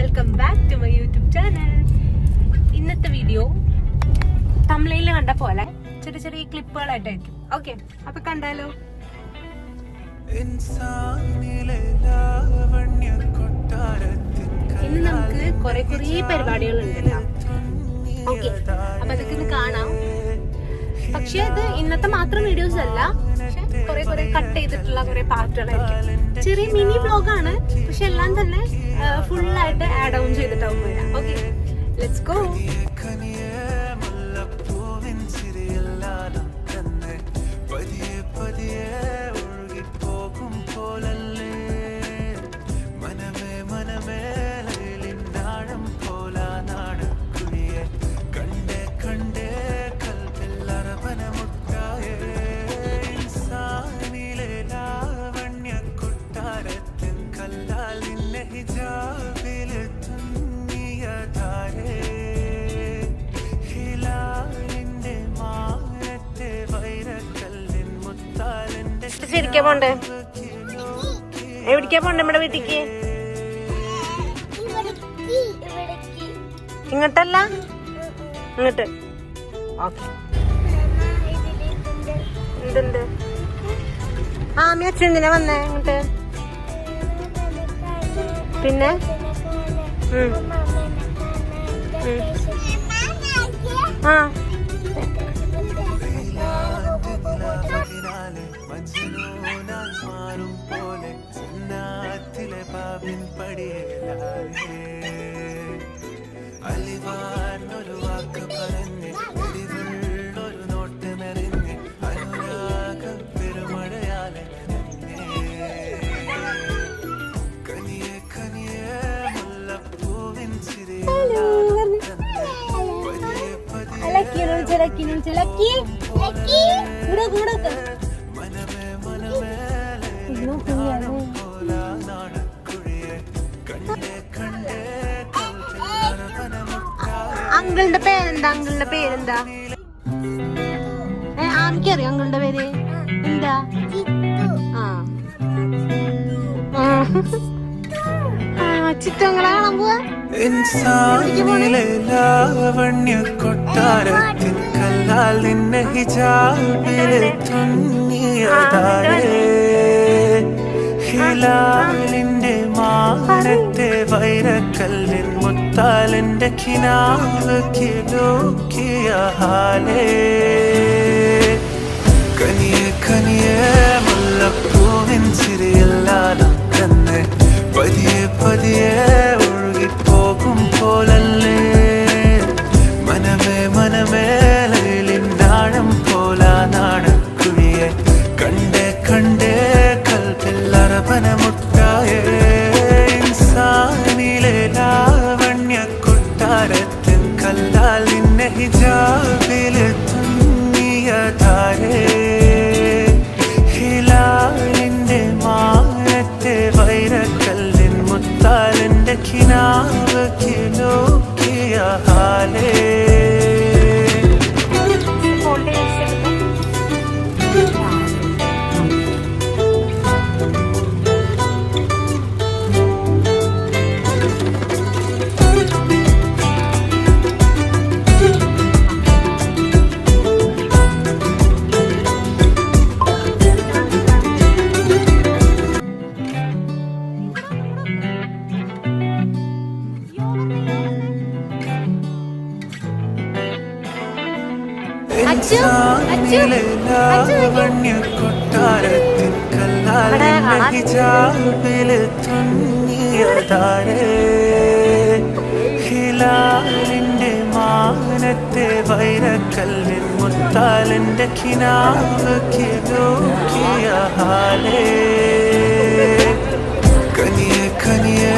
Welcome back to my YouTube channel. ഇന്നത്തെ video തമിഴിൽ കണ്ട പോലെ ചെറിയ ചെറിയ ക്ലിപ്പുകളായിട്ടായിരിക്കും. ഓക്കെ, അപ്പൊ കണ്ടാലോ. ഇന്ന് നമുക്ക് കുറെ പരിപാടികൾ ഉണ്ടല്ലോ. ഓക്കെ, അപ്പൊ അതൊക്കെ ഇന്ന് കാണാം. പക്ഷെ അത് ഇന്നത്തെ മാത്രം വീഡിയോസ് അല്ല, കുറെ കട്ട് ചെയ്തിട്ടുള്ള കുറെ പാർട്ടുകളായിരിക്കും. ചെറിയ മിനി വ്ലോഗാണ്, പക്ഷെ എല്ലാം തന്നെ ഫുള്ളായിട്ട് ആഡ് ഓൺ ചെയ്തിട്ടാവും വരാം. Okay, let's go. ശരിക്കാ പോണ്ടേ? എവിടേക്കാ പോണ്ടേ? നമ്മുടെ വീട്ടിക്ക് ഇങ്ങോട്ടല്ല, ഇങ്ങോട്ട്. ഓക്കെ, എന്തുണ്ട്? ആമി അച്ഛൻ എന്തിനാ വന്നേ ഇങ്ങോട്ട്? പിന്നെ ആ അങ്കിളുടെ പേരെന്താ? അങ്കിളുടെ പേരെന്താ? ആർക്കറിയാം അങ്കിളുടെ പേര് എന്താ? ചിത്രങ്ങളെ കാണാൻ പോവാ. ഇൻസാനിലെ ലാവണ്യ കൊട്ടാരത്തിൻ കല്ലാൽ നിന്നെ ഹിജാബിൽ തുന്നിയതാരേ, ഹിലാലിന്റെ മാനത്തെ വൈരക്കല്ലിൻ മുത്താലിന്റെ കിനാവ് കിലോക്കിയ ഹാലേ, കനിയെ കനിയെ മുല്ലപ്പൂവിൻ ചിരിയെല്ലാം തന്നെ പതിയെ പതിയെ ഒഴുകിപ്പോകും പോലല്ലേ, മനമേ മനമേ ലൈലിനാഴം പോലാ നാടക്കുഴിയെ കണ്ടേ കണ്ടേ കൽപ്പിൽ അറബനമുട്ടായേ, ഇൻസാനിലെ ലാവണ്യ കൊട്ടാരത്തിൻ കല്ലാൽ നിന്നെ ഹിജാബിൽ തുന്നിയതാരേ, ഹിലാലിന്റെ മാനത്തെ വൈരക്കല്ലിൻ മുത്താലിന്റെ കിനാവ് കിലോക്കിയ ഹാലേ. കൊട്ടാരത്തിൻ കല്ലാൽ ഹിജാബില് തുന്നിയതാരേ, ഹിലാലിന്റെ മാനത്തെ വൈരക്കല്ലിൻ മുത്താലിന്റെ കിനാവ് കിലോക്കിയ ഹാലേ, കനിയെ കനിയെ